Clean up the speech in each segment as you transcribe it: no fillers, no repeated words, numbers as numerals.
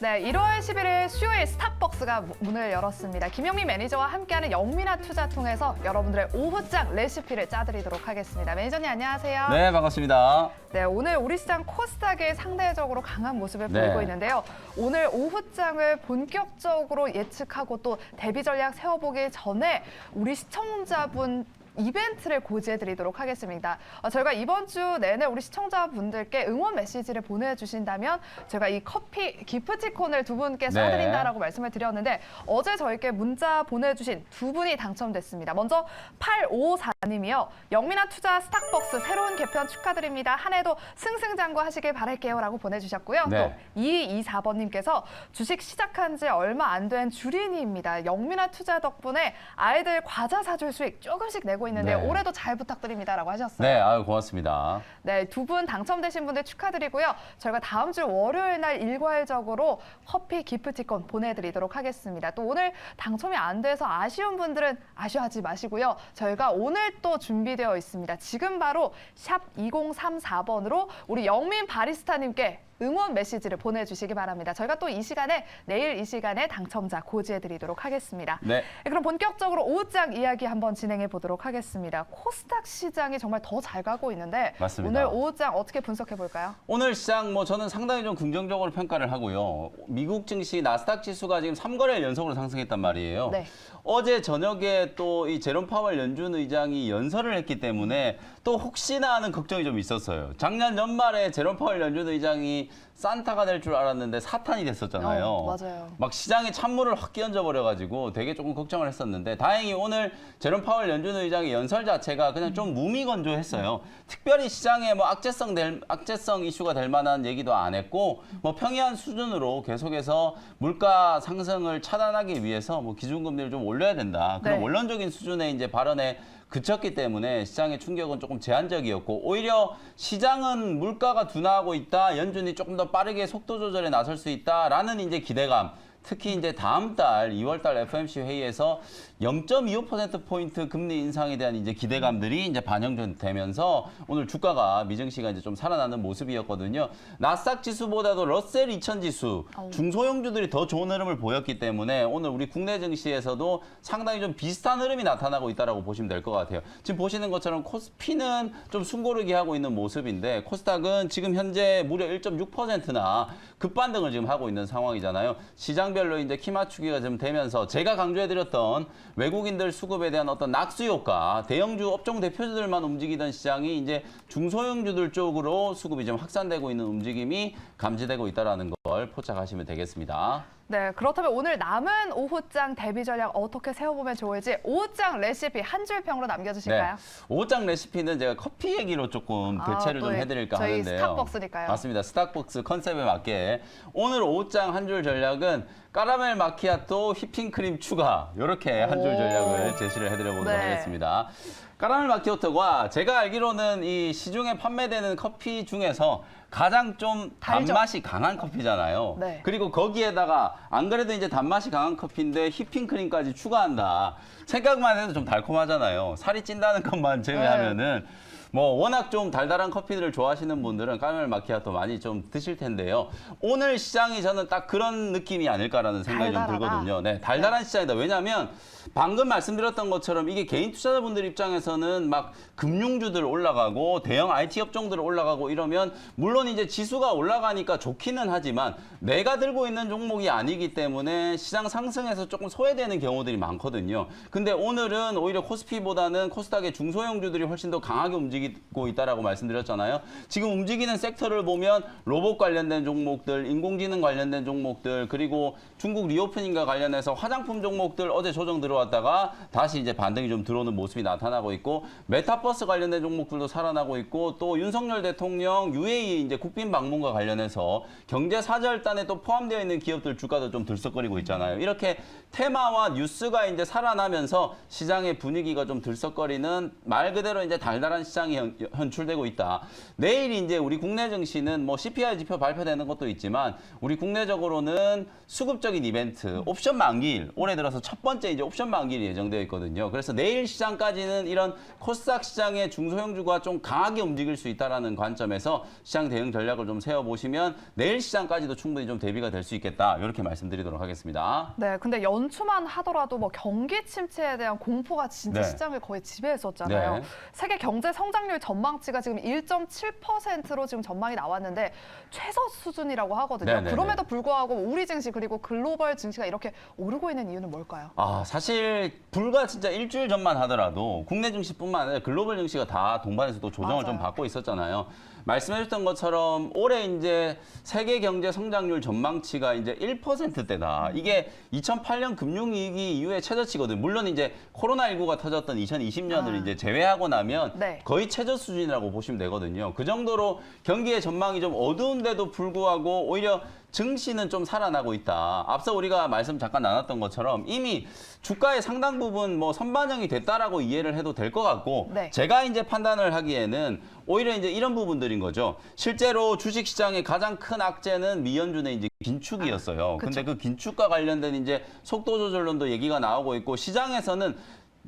네, 1월 11일 수요일 스탁벅스가 문을 열었습니다. 김영민 매니저와 함께하는 영민한 투자 통해서 여러분들의 오후장 레시피를 짜드리도록 하겠습니다. 매니저님 안녕하세요. 네, 반갑습니다. 네, 오늘 우리 시장 코스닥이 상대적으로 강한 모습을 네. 보이고 있는데요. 오늘 오후장을 본격적으로 예측하고 또 대비 전략 세워보기 전에 우리 시청자분 이벤트를 고지해드리도록 하겠습니다. 저희가 이번 주 내내 우리 시청자분들께 응원 메시지를 보내주신다면 저희가 이 커피 기프티콘을 두 분께 쏴드린다라고 말씀을 드렸는데 어제 저희께 문자 보내주신 두 분이 당첨됐습니다. 먼저 8554님이요. 영민한 투자 스탁벅스 새로운 개편 축하드립니다. 한 해도 승승장구하시길 바랄게요 라고 보내주셨고요. 네. 또 2224번님께서 주식 시작한 지 얼마 안 된 주린이입니다. 영민한 투자 덕분에 아이들 과자 사줄 수익 조금씩 내고 있는데 네. 올해도 잘 부탁드립니다라고 하셨어요. 네, 아유 고맙습니다. 네, 두 분 당첨되신 분들 축하드리고요. 저희가 다음 주 월요일 날 일괄적으로 커피 기프티콘 보내드리도록 하겠습니다. 또 오늘 당첨이 안 돼서 아쉬운 분들은 아쉬워하지 마시고요. 저희가 오늘 또 준비되어 있습니다. 지금 바로 샵 2034번으로 우리 영민 바리스타님께 응원 메시지를 보내주시기 바랍니다. 저희가 또 이 시간에 내일 이 시간에 당첨자 고지해드리도록 하겠습니다. 네. 그럼 본격적으로 오후장 이야기 한번 진행해 보도록 하겠습니다. 코스닥 시장이 정말 더 잘 가고 있는데 맞습니다. 오늘 오후장 어떻게 분석해 볼까요? 오늘 시장 저는 상당히 좀 긍정적으로 평가를 하고요. 미국 증시 나스닥 지수가 지금 3거래일 연속으로 상승했단 말이에요. 네. 어제 저녁에 또 이 제롬 파월 연준 의장이 연설을 했기 때문에 또 혹시나 하는 걱정이 좀 있었어요. 작년 연말에 제롬 파월 연준 의장이 산타가 될 줄 알았는데 사탄이 됐었잖아요. 맞아요. 막 시장에 찬물을 확 끼얹어 버려가지고 되게 조금 걱정을 했었는데 다행히 오늘 제롬 파월 연준 의장의 연설 자체가 그냥 좀 무미건조했어요. 특별히 시장에 뭐 악재성 이슈가 될 만한 얘기도 안 했고 뭐 평이한 수준으로 계속해서 물가 상승을 차단하기 위해서 뭐 기준금리를 좀 올려야 된다. 그런 네. 원론적인 수준의 이제 발언에 그쳤기 때문에 시장의 충격은 조금 제한적이었고 오히려 시장은 물가가 둔화하고 있다. 연준이 조금 더 빠르게 속도 조절에 나설 수 있다라는 이제 기대감. 특히 이제 다음 달 2월 달 FOMC 회의에서 0.25%포인트 금리 인상에 대한 이제 기대감들이 이제 반영되면서 오늘 주가가 미증시가 이제 좀 살아나는 모습이었거든요. 나스닥 지수보다도 러셀 2000 지수, 중소형주들이 더 좋은 흐름을 보였기 때문에 오늘 우리 국내 증시에서도 상당히 좀 비슷한 흐름이 나타나고 있다라고 보시면 될 것 같아요. 지금 보시는 것처럼 코스피는 좀 숨고르기 하고 있는 모습인데 코스닥은 지금 현재 무려 1.6%나 급반등을 지금 하고 있는 상황이잖아요. 시장별로 이제 키 맞추기가 좀 되면서 제가 강조해드렸던 외국인들 수급에 대한 어떤 낙수 효과, 대형주 업종 대표주들만 움직이던 시장이 이제 중소형주들 쪽으로 수급이 좀 확산되고 있는 움직임이 감지되고 있다는 걸 포착하시면 되겠습니다. 네, 그렇다면 오늘 남은 오후장 대비 전략 어떻게 세워보면 좋을지 오후장 레시피 한 줄 평으로 남겨주실까요? 네. 오후장 레시피는 제가 커피 얘기로 조금 대체를 또 좀 해드릴까 저희 하는데요. 스탁벅스니까요. 맞습니다. 스탁벅스 컨셉에 맞게 오늘 오후장 한 줄 전략은 까라멜 마키아토 휘핑크림 추가 이렇게 한 줄 전략을 제시를 해드려보도록 네. 하겠습니다. 까라멜 마키아토가 제가 알기로는 이 시중에 판매되는 커피 중에서 가장 좀 달죠? 단맛이 강한 커피잖아요. 네. 그리고 거기에다가 안 그래도 이제 단맛이 강한 커피인데 휘핑크림까지 추가한다. 생각만 해도 좀 달콤하잖아요. 살이 찐다는 것만 제외하면은 뭐 워낙 좀 달달한 커피들을 좋아하시는 분들은 까라멜 마키아토 많이 좀 드실 텐데요. 오늘 시장이 저는 딱 그런 느낌이 아닐까라는 생각이 좀 달달하다. 들거든요. 네, 달달한 시장이다. 왜냐하면 방금 말씀드렸던 것처럼 이게 개인 투자자분들 입장에서는 막 금융주들 올라가고 대형 IT 업종들 올라가고 이러면 물론 이제 지수가 올라가니까 좋기는 하지만 내가 들고 있는 종목이 아니기 때문에 시장 상승에서 조금 소외되는 경우들이 많거든요. 근데 오늘은 오히려 코스피보다는 코스닥의 중소형주들이 훨씬 더 강하게 움직이고 있다라고 말씀드렸잖아요. 지금 움직이는 섹터를 보면 로봇 관련된 종목들, 인공지능 관련된 종목들, 그리고 중국 리오프닝과 관련해서 화장품 종목들 어제 조정 들어왔다가 다시 이제 반등이 좀 들어오는 모습이 나타나고 있고 메타버스 관련된 종목들도 살아나고 있고 또 윤석열 대통령 UAE 이제 국빈 방문과 관련해서 경제 사절단에 또 포함되어 있는 기업들 주가도 좀 들썩거리고 있잖아요. 이렇게 테마와 뉴스가 이제 살아나면서 시장의 분위기가 좀 들썩거리는 말 그대로 이제 달달한 시장이 시장이 현출되고 있다. 내일이 이제 우리 국내 증시는 뭐 CPI 지표 발표되는 것도 있지만 우리 국내적으로는 수급적인 이벤트, 옵션 만기일, 올해 들어서 첫 번째 이제 옵션 만기일이 예정되어 있거든요. 그래서 내일 시장까지는 이런 코스닥 시장의 중소형주가 좀 강하게 움직일 수 있다라는 관점에서 시장 대응 전략을 좀 세워보시면 내일 시장까지도 충분히 좀 대비가 될 수 있겠다. 이렇게 말씀드리도록 하겠습니다. 네, 근데 연초만 하더라도 뭐 경기 침체에 대한 공포가 진짜 네. 시장을 거의 지배했었잖아요. 네. 세계 경제 성장률 전망치가 지금 1.7%로 지금 전망이 나왔는데 최저 수준이라고 하거든요. 네, 네, 그럼에도 불구하고 우리 증시 그리고 글로벌 증시가 이렇게 오르고 있는 이유는 뭘까요? 사실 불과 진짜 일주일 전만 하더라도 국내 증시뿐만 아니라 글로벌 증시가 다 동반해서 또 조정을 좀 맞아요. 받고 있었잖아요. 말씀해주셨던 것처럼 올해 이제 세계 경제 성장률 전망치가 이제 1%대다. 이게 2008년 금융위기 이후에 최저치거든요. 물론 이제 코로나19가 터졌던 2020년을 이제 제외하고 나면 네. 거의 최저 수준이라고 보시면 되거든요. 그 정도로 경기의 전망이 좀 어두운데도 불구하고 오히려 증시는 좀 살아나고 있다. 앞서 우리가 말씀 잠깐 나눴던 것처럼 이미 주가의 상당 부분 뭐 선반영이 됐다라고 이해를 해도 될 것 같고 네. 제가 이제 판단을 하기에는 오히려 이제 이런 부분들인 거죠. 실제로 주식 시장의 가장 큰 악재는 미연준의 이제 긴축이었어요. 근데 그 긴축과 관련된 이제 속도 조절론도 얘기가 나오고 있고 시장에서는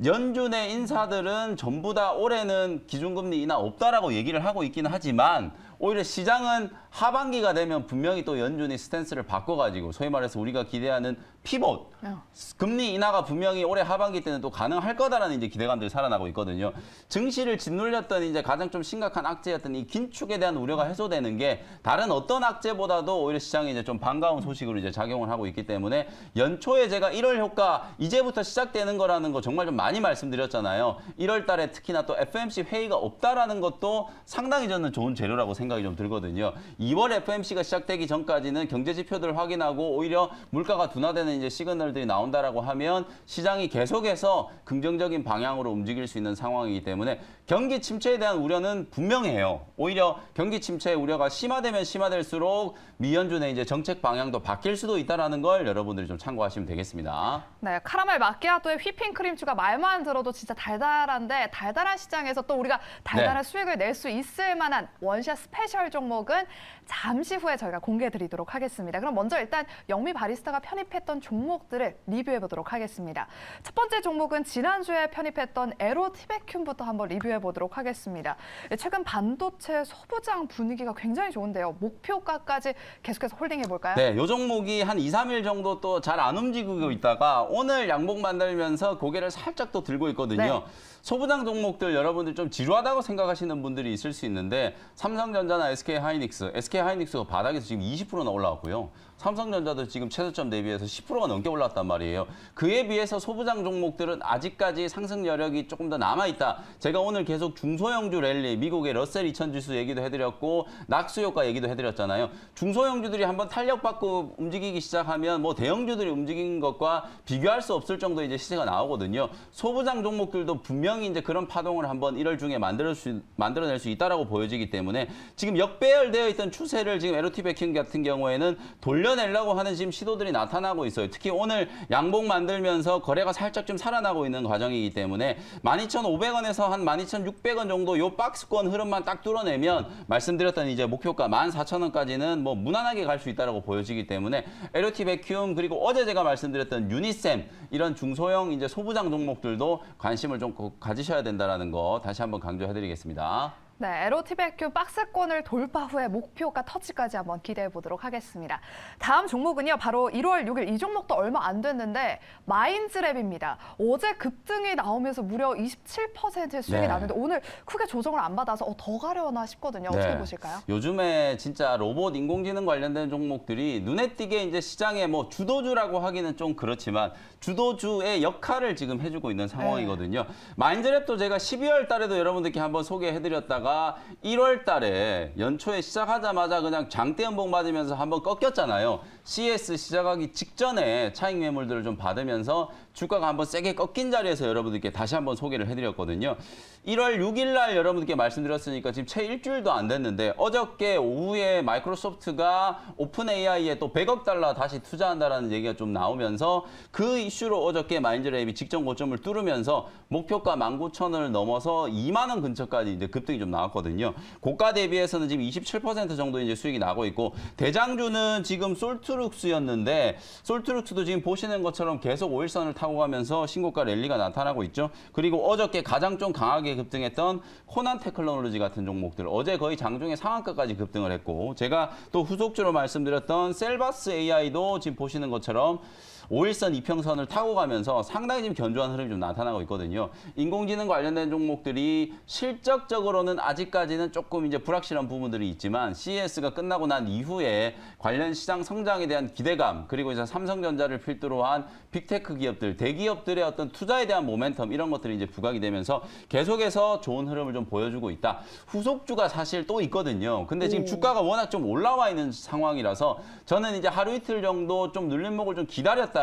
연준의 인사들은 전부 다 올해는 기준금리 인하 없다라고 얘기를 하고 있기는 하지만 오히려 시장은 하반기가 되면 분명히 또 연준이 스탠스를 바꿔가지고 소위 말해서 우리가 기대하는 피봇, 금리 인하가 분명히 올해 하반기 때는 또 가능할 거다라는 이제 기대감들이 살아나고 있거든요. 증시를 짓눌렸던 이제 가장 좀 심각한 악재였던 이 긴축에 대한 우려가 해소되는 게 다른 어떤 악재보다도 오히려 시장에 이제 좀 반가운 소식으로 이제 작용을 하고 있기 때문에 연초에 제가 1월 효과 이제부터 시작되는 거라는 거 정말 좀 많이 말씀드렸잖아요. 1월 달에 특히나 또 FMC 회의가 없다라는 것도 상당히 저는 좋은 재료라고 생각이 좀 들거든요. 2월 FMC가 시작되기 전까지는 경제 지표들을 확인하고 오히려 물가가 둔화되는 이제 시그널들이 나온다라고 하면 시장이 계속해서 긍정적인 방향으로 움직일 수 있는 상황이기 때문에 경기 침체에 대한 우려는 분명해요. 오히려 경기 침체의 우려가 심화되면 심화될수록 미연준의 이제 정책 방향도 바뀔 수도 있다라는 걸 여러분들이 좀 참고하시면 되겠습니다. 네, 카라멜 마키아토의 휘핑크림추가 말만 들어도 진짜 달달한데 달달한 시장에서 또 우리가 달달한 수익을 낼 수 있을 만한 원샷 스페셜 종목은 잠시 후에 저희가 공개해드리도록 하겠습니다. 그럼 먼저 일단 영미 바리스타가 편입했던 종목들을 리뷰해보도록 하겠습니다. 첫 번째 종목은 지난주에 편입했던 에로티베큐움부터 한번 리뷰해보도록 하겠습니다. 최근 반도체 소부장 분위기가 굉장히 좋은데요. 목표가까지 계속해서 홀딩해볼까요? 네, 요 종목이 한 2, 3일 정도 또 잘 안 움직이고 있다가 오늘 양봉 만들면서 고개를 살짝 또 들고 있거든요. 네. 소부장 종목들 여러분들 좀 지루하다고 생각하시는 분들이 있을 수 있는데 삼성전자나 SK하이닉스가 바닥에서 지금 20%나 올라왔고요. 삼성전자도 지금 최저점 대비해서 10%가 넘게 올랐단 말이에요. 그에 비해서 소부장 종목들은 아직까지 상승 여력이 조금 더 남아있다. 제가 오늘 계속 중소형주 랠리, 미국의 러셀 2000 지수 얘기도 해드렸고 낙수 효과 얘기도 해드렸잖아요. 중소형주들이 한번 탄력받고 움직이기 시작하면 뭐 대형주들이 움직인 것과 비교할 수 없을 정도의 이제 시세가 나오거든요. 소부장 종목들도 분명히 이제 그런 파동을 한번 1월 중에 만들어낼 수 있다라고 보여지기 때문에 지금 역배열되어 있던 추세를 지금 에로티베킹 같은 경우에는 돌려내려고 하는 지금 시도들이 나타나고 있어요. 특히 오늘 양봉 만들면서 거래가 살짝 좀 살아나고 있는 과정이기 때문에 12,500원에서 한 12,600원 정도 요 박스권 흐름만 딱 뚫어내면 말씀드렸던 이제 목표가 14,000원까지는 뭐 무난하게 갈 수 있다라고 보여지기 때문에 에로티베큐움 그리고 어제 제가 말씀드렸던 유니셈 이런 중소형 이제 소부장 종목들도 관심을 좀 가지셔야 된다라는 거 다시 한번 강조해드리겠습니다. 네, 에로티베큐 박스권을 돌파 후에 목표가 터치까지 한번 기대해 보도록 하겠습니다. 다음 종목은요, 바로 1월 6일 이 종목도 얼마 안 됐는데 마인즈랩입니다. 어제 급등이 나오면서 무려 27%의 수익이 네. 나는데 오늘 크게 조정을 안 받아서 더 가려나 싶거든요. 어떻게 보실까요? 요즘에 진짜 로봇 인공지능 관련된 종목들이 눈에 띄게 이제 시장의 뭐 주도주라고 하기는 좀 그렇지만 주도주의 역할을 지금 해주고 있는 상황이거든요. 마인즈랩도 제가 12월 달에도 여러분들께 한번 소개해드렸다가 있다가 1월 달에 연초에 시작하자마자 그냥 장대 연봉 받으면서 한번 꺾였잖아요. CS 시작하기 직전에 차익 매물들을 좀 받으면서 주가가 한번 세게 꺾인 자리에서 여러분들께 다시 한번 소개를 해드렸거든요. 1월 6일 날 여러분들께 말씀드렸으니까 지금 채 일주일도 안 됐는데 어저께 오후에 마이크로소프트가 오픈 AI에 또 100억 달러 다시 투자한다라는 얘기가 좀 나오면서 그 이슈로 어저께 마인드랩이 직전 고점을 뚫으면서 목표가 19,000원을 넘어서 2만 원 근처까지 이제 급등이 좀 나왔거든요. 고가 대비해서는 지금 27% 정도 이제 수익이 나고 있고 대장주는 지금 솔트룩스였는데 솔트룩스도 지금 보시는 것처럼 계속 5일선을 타고 가면서 신고가 랠리가 나타나고 있죠. 그리고 어저께 가장 좀 강하게 급등했던 코난 테크놀로지 같은 종목들 어제 거의 장중에 상한가까지 급등을 했고 제가 또 후속주로 말씀드렸던 셀바스 AI도 지금 보시는 것처럼 5일선 이평선을 타고 가면서 상당히 지금 견조한 흐름이 좀 나타나고 있거든요. 인공지능 관련된 종목들이 실적적으로는 아직까지는 조금 이제 불확실한 부분들이 있지만 CES가 끝나고 난 이후에 관련 시장 성장에 대한 기대감 그리고 이제 삼성전자를 필두로 한 빅테크 기업들, 대기업들의 어떤 투자에 대한 모멘텀 이런 것들이 이제 부각이 되면서 계속해서 좋은 흐름을 좀 보여주고 있다. 후속주가 사실 또 있거든요. 근데 지금 주가가 워낙 좀 올라와 있는 상황이라서 저는 이제 하루 이틀 정도 좀 눌림목을 좀 기다렸다가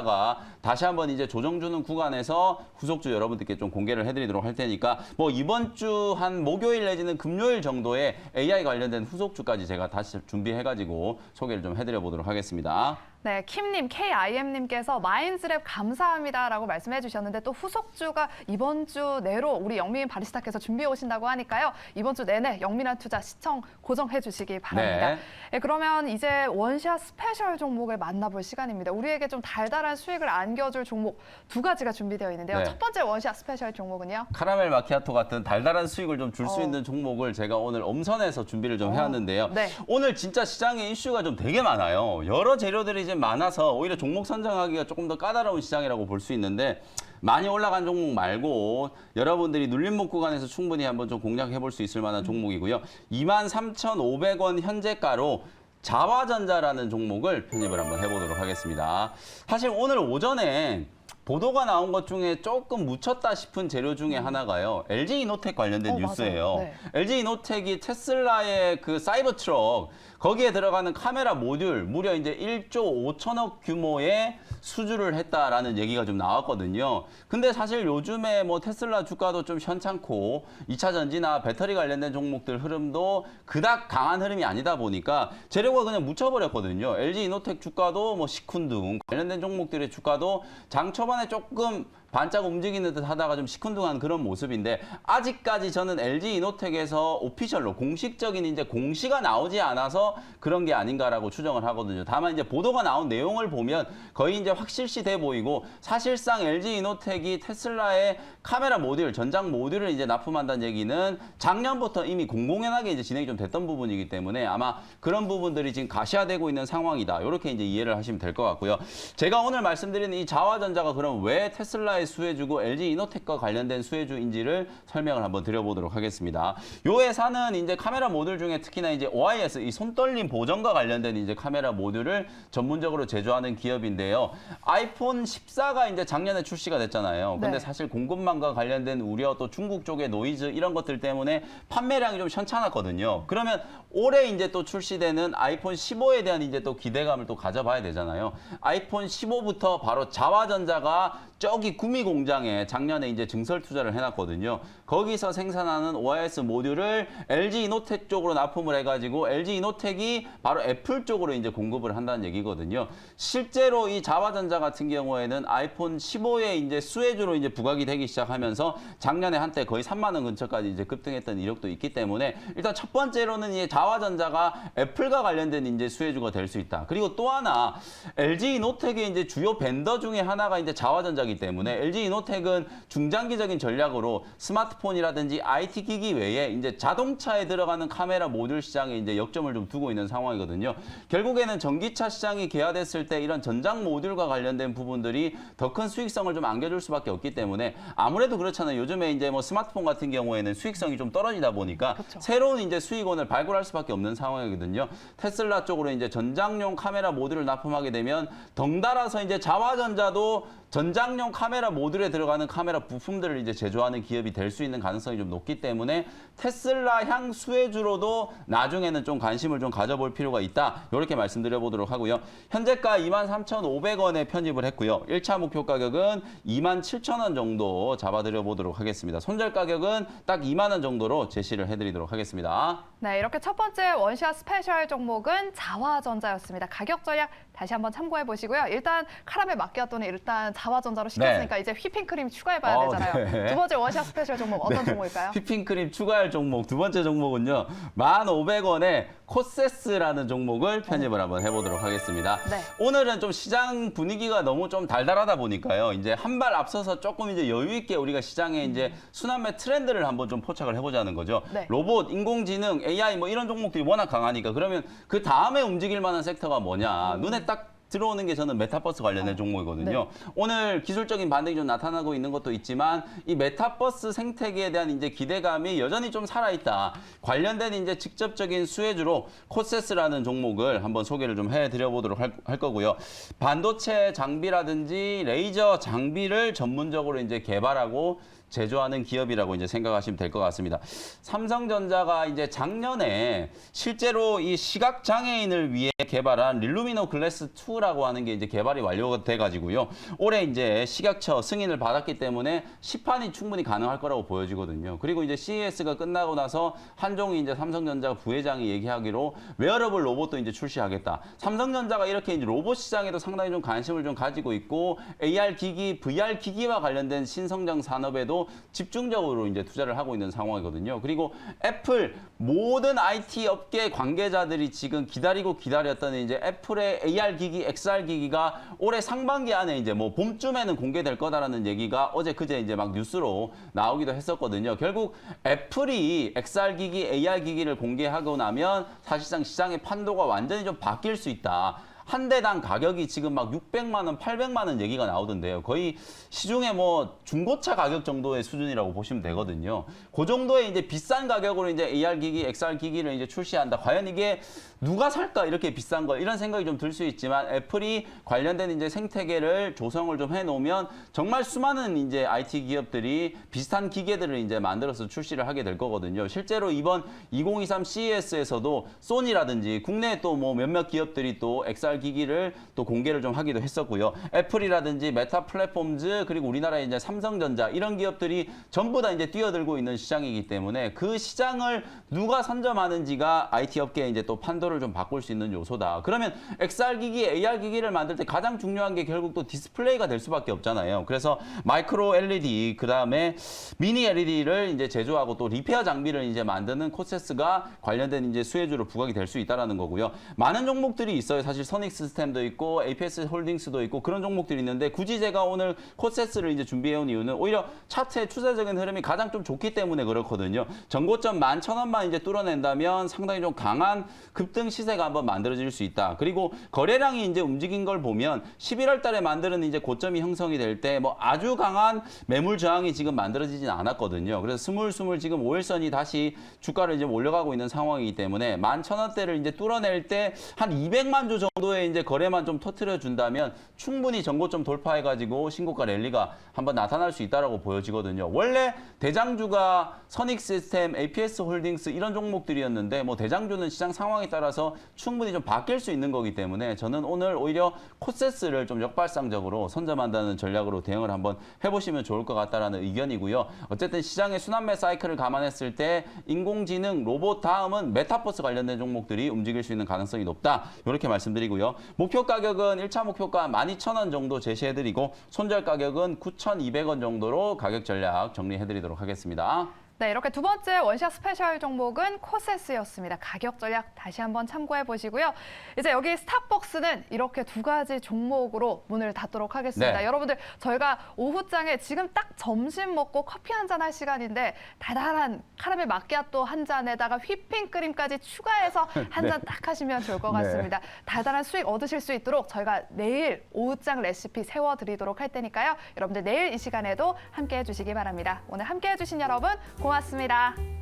다시 한번 이제 조정 주는 구간에서 후속주 여러분들께 좀 공개를 해드리도록 할 테니까 뭐 이번 주 한 목요일 내지는 금요일 정도에 AI 관련된 후속주까지 제가 다시 준비해가지고 소개를 좀 해드려 보도록 하겠습니다. 네, 킴님, KIM님께서 마인즈랩 감사합니다라고 말씀해 주셨는데 또 후속주가 이번 주 내로 우리 영민 바리스타께서 준비해 오신다고 하니까요. 이번 주 내내 영민한 투자 시청 고정해 주시기 바랍니다. 네. 네, 그러면 이제 원샷 스페셜 종목을 만나볼 시간입니다. 우리에게 좀 달달한 수익을 안겨줄 종목 두 가지가 준비되어 있는데요. 네. 첫 번째 원샷 스페셜 종목은요. 카라멜 마키아토 같은 달달한 수익을 좀 줄 수 어. 있는 종목을 제가 오늘 엄선해서 준비를 좀 해왔는데요. 네. 오늘 진짜 시장에 이슈가 좀 되게 많아요. 여러 재료들이 이제 많아서 오히려 종목 선정하기가 조금 더 까다로운 시장이라고 볼 수 있는데 많이 올라간 종목 말고 여러분들이 눌림목 구간에서 충분히 한번 좀 공략해 볼 수 있을 만한 종목이고요. 23,500원 현재가로 자화전자라는 종목을 편입을 한번 해보도록 하겠습니다. 사실 오늘 오전에 보도가 나온 것 중에 조금 묻혔다 싶은 재료 중에 하나가요. LG이노텍 관련된 뉴스예요. 네. LG이노텍이 테슬라의 그 사이버 트럭 거기에 들어가는 카메라 모듈 무려 이제 1조 5천억 규모의 수주를 했다라는 얘기가 좀 나왔거든요. 근데 사실 요즘에 뭐 테슬라 주가도 좀 현찮고 2차 전지나 배터리 관련된 종목들 흐름도 그닥 강한 흐름이 아니다 보니까 재료가 그냥 묻혀버렸거든요. LG이노텍 주가도 뭐 시큰둥 관련된 종목들의 주가도 장 초반에 조금 반짝 움직이는 듯 하다가 좀 시큰둥한 그런 모습인데 아직까지 저는 LG이노텍에서 오피셜로 공식적인 이제 공시가 나오지 않아서 그런 게 아닌가라고 추정을 하거든요. 다만 이제 보도가 나온 내용을 보면 거의 이제 확실시 돼 보이고 사실상 LG이노텍이 테슬라의 카메라 모듈, 전장 모듈을 이제 납품한다는 얘기는 작년부터 이미 공공연하게 이제 진행이 좀 됐던 부분이기 때문에 아마 그런 부분들이 지금 가시화되고 있는 상황이다. 이렇게 이제 이해를 하시면 될 것 같고요. 제가 오늘 말씀드리는 이 자화전자가 그럼 왜 테슬라의 수혜주고 LG이노텍과 관련된 수혜주인지를 설명을 한번 드려보도록 하겠습니다. 이 회사는 이제 카메라 모듈 중에 특히나 이제 OIS, 이 손떨림 보정과 관련된 이제 카메라 모듈을 전문적으로 제조하는 기업인데요. 아이폰 14가 이제 작년에 출시가 됐잖아요. 근데 네. 사실 공급망과 관련된 우려 또 중국 쪽의 노이즈 이런 것들 때문에 판매량이 좀 현찮았거든요. 그러면 올해 이제 또 출시되는 아이폰 15에 대한 이제 또 기대감을 또 가져봐야 되잖아요. 아이폰 15부터 바로 자화전자가 저기 구미 공장에 작년에 이제 증설 투자를 해놨거든요. 거기서 생산하는 OIS 모듈을 LG이노텍 쪽으로 납품을 해가지고 LG이노텍이 바로 애플 쪽으로 이제 공급을 한다는 얘기거든요. 실제로 이 자화전자 같은 경우에는 아이폰 15에 이제 수혜주로 이제 부각이 되기 시작하면서 작년에 한때 거의 3만 원 근처까지 이제 급등했던 이력도 있기 때문에 일단 첫 번째로는 이 자화전자가 애플과 관련된 이제 수혜주가 될 수 있다. 그리고 또 하나 LG이노텍의 이제 주요 벤더 중에 하나가 이제 자화전자기 때문에 LG이노텍은 중장기적인 전략으로 스마트폰이라든지 IT 기기 외에 이제 자동차에 들어가는 카메라 모듈 시장에 이제 역점을 좀 두고 있는 상황이거든요. 결국에는 전기차 시장이 개화됐을 때 이런 전장 모듈과 관련된 부분들이 더 큰 수익성을 좀 안겨줄 수밖에 없기 때문에 아무래도 그렇잖아요. 요즘에 이제 뭐 스마트폰 같은 경우에는 수익성이 좀 떨어지다 보니까 그렇죠. 새로운 이제 수익원을 발굴할 수밖에 없는 상황이거든요. 테슬라 쪽으로 이제 전장용 카메라 모듈을 납품하게 되면 덩달아서 이제 자화전자도 전장용 카메라 모듈에 들어가는 카메라 부품들을 이제 제조하는 기업이 될 수 있는 가능성이 좀 높기 때문에 테슬라향 수혜주로도 나중에는 좀 관심을 좀 가져볼 필요가 있다. 이렇게 말씀드려보도록 하고요. 현재가 23,500원에 편입을 했고요. 1차 목표 가격은 27,000원 정도 잡아드려보도록 하겠습니다. 손절 가격은 딱 2만 원 정도로 제시를 해드리도록 하겠습니다. 네, 이렇게 첫 번째 원샷 스페셜 종목은 자화전자였습니다. 가격 전략 다시 한번 참고해 보시고요. 일단 카라멜 마키아토는 일단 자화전자로 시켰으니까 이제 휘핑크림 추가해봐야 되잖아요. 네. 두 번째 원샷 스페셜 종목 어떤 종목일까요? 휘핑크림 추가할 종목 두 번째 종목은요. 1,500원에 코세스라는 종목을 편입을 한번 해보도록 하겠습니다. 네. 오늘은 좀 시장 분위기가 너무 좀 달달하다 보니까요. 이제 한 발 앞서서 조금 이제 여유 있게 우리가 시장에 이제 순환매 트렌드를 한번 좀 포착을 해보자는 거죠. 네. 로봇, 인공지능, AI 뭐 이런 종목들이 워낙 강하니까 그러면 그 다음에 움직일 만한 섹터가 뭐냐. 눈에 딱 들어오는 게 저는 메타버스 관련된 종목이거든요. 오늘 기술적인 반등이 좀 나타나고 있는 것도 있지만 이 메타버스 생태계에 대한 이제 기대감이 여전히 좀 살아있다. 관련된 이제 직접적인 수혜주로 코세스라는 종목을 한번 소개를 좀 해드려보도록 할 거고요. 반도체 장비라든지 레이저 장비를 전문적으로 이제 개발하고 제조하는 기업이라고 이제 생각하시면 될 것 같습니다. 삼성전자가 이제 작년에 실제로 이 시각 장애인을 위해 개발한 릴루미노 글래스 2라고 하는 게 이제 개발이 완료가 돼 가지고요. 올해 이제 식약처 승인을 받았기 때문에 시판이 충분히 가능할 거라고 보여지거든요. 그리고 이제 CES가 끝나고 나서 한종희 이제 삼성전자 부회장이 얘기하기로 웨어러블 로봇도 이제 출시하겠다. 삼성전자가 이렇게 이제 로봇 시장에도 상당히 좀 관심을 좀 가지고 있고 AR 기기, VR 기기와 관련된 신성장 산업에도 집중적으로 이제 투자를 하고 있는 상황이거든요. 그리고 애플 모든 IT 업계 관계자들이 지금 기다렸던 이제 애플의 AR 기기, XR 기기가 올해 상반기 안에 이제 뭐 봄쯤에는 공개될 거다라는 얘기가 어제 그제 이제 막 뉴스로 나오기도 했었거든요. 결국 애플이 XR 기기, AR 기기를 공개하고 나면 사실상 시장의 판도가 완전히 좀 바뀔 수 있다. 한 대당 가격이 지금 막 600만 원, 800만 원 얘기가 나오던데요. 거의 시중에 뭐 중고차 가격 정도의 수준이라고 보시면 되거든요. 그 정도의 이제 비싼 가격으로 이제 AR 기기, XR 기기를 이제 출시한다. 과연 이게 누가 살까? 이렇게 비싼 거 이런 생각이 좀 들 수 있지만 애플이 관련된 이제 생태계를 조성을 좀 해놓으면 정말 수많은 이제 IT 기업들이 비슷한 기계들을 이제 만들어서 출시를 하게 될 거거든요. 실제로 이번 2023 CES에서도 소니라든지 국내 또 뭐 몇몇 기업들이 또 XR 기기를 또 공개를 좀 하기도 했었고요. 애플이라든지 메타 플랫폼즈 그리고 우리나라의 이제 삼성전자 이런 기업들이 전부 다 이제 뛰어들고 있는 시장이기 때문에 그 시장을 누가 선점하는지가 IT 업계에 이제 또 판도를 좀 바꿀 수 있는 요소다. 그러면 XR 기기, AR 기기를 만들 때 가장 중요한 게 결국 또 디스플레이가 될 수밖에 없잖아요. 그래서 마이크로 LED 그다음에 미니 LED를 이제 제조하고 또 리페어 장비를 이제 만드는 코세스가 관련된 이제 수혜주로 부각이 될 수 있다라는 거고요. 많은 종목들이 있어요. 사실 선익 시스템도 있고 APS 홀딩스도 있고 그런 종목들이 있는데 굳이 제가 오늘 코세스를 이제 준비해온 이유는 오히려 차트의 추세적인 흐름이 가장 좀 좋기 때문에 그렇거든요. 전고점 11,000원만 이제 뚫어낸다면 상당히 좀 강한 급등 시세가 한번 만들어질 수 있다. 그리고 거래량이 이제 움직인 걸 보면 11월 달에 만드는 이제 고점이 형성이 될 때 뭐 아주 강한 매물 저항이 지금 만들어지진 않았거든요. 그래서 스물스물 지금 5일선이 다시 주가를 이제 올려가고 있는 상황이기 때문에 11,000원대를 이제 뚫어낼 때 한 200만 주 정도의 이제 거래만 좀 터트려 준다면 충분히 전고점 돌파해가지고 신고가 랠리가 한번 나타날 수 있다라고 보여지거든요. 원래 대장주가 선익 시스템, APS 홀딩스 이런 종목들이었는데 뭐 대장주는 시장 상황에 따라서 충분히 좀 바뀔 수 있는 거기 때문에 저는 오늘 오히려 코세스를 좀 역발상적으로 선점한다는 전략으로 대응을 한번 해보시면 좋을 것 같다라는 의견이고요. 어쨌든 시장의 순환매 사이클을 감안했을 때 인공지능, 로봇 다음은 메타버스 관련된 종목들이 움직일 수 있는 가능성이 높다. 이렇게 말씀드리고요. 목표 가격은 1차 목표가 12,000원 정도 제시해드리고 손절 가격은 9,200원 정도로 가격 전략 정리해드리도록 하겠습니다. 네, 이렇게 두 번째 원샷 스페셜 종목은 코세스였습니다. 가격 전략 다시 한번 참고해 보시고요. 이제 여기 스탑벅스는 이렇게 두 가지 종목으로 문을 닫도록 하겠습니다. 네. 여러분들 저희가 오후장에 지금 딱 점심 먹고 커피 한 잔 할 시간인데 달달한 카라멜 마키아토 한 잔에다가 휘핑크림까지 추가해서 한 잔 딱 하시면 좋을 것 같습니다. 달달한 수익 얻으실 수 있도록 저희가 내일 오후장 레시피 세워드리도록 할 테니까요. 여러분들 내일 이 시간에도 함께해 주시기 바랍니다. 오늘 함께해 주신 여러분 고맙습니다.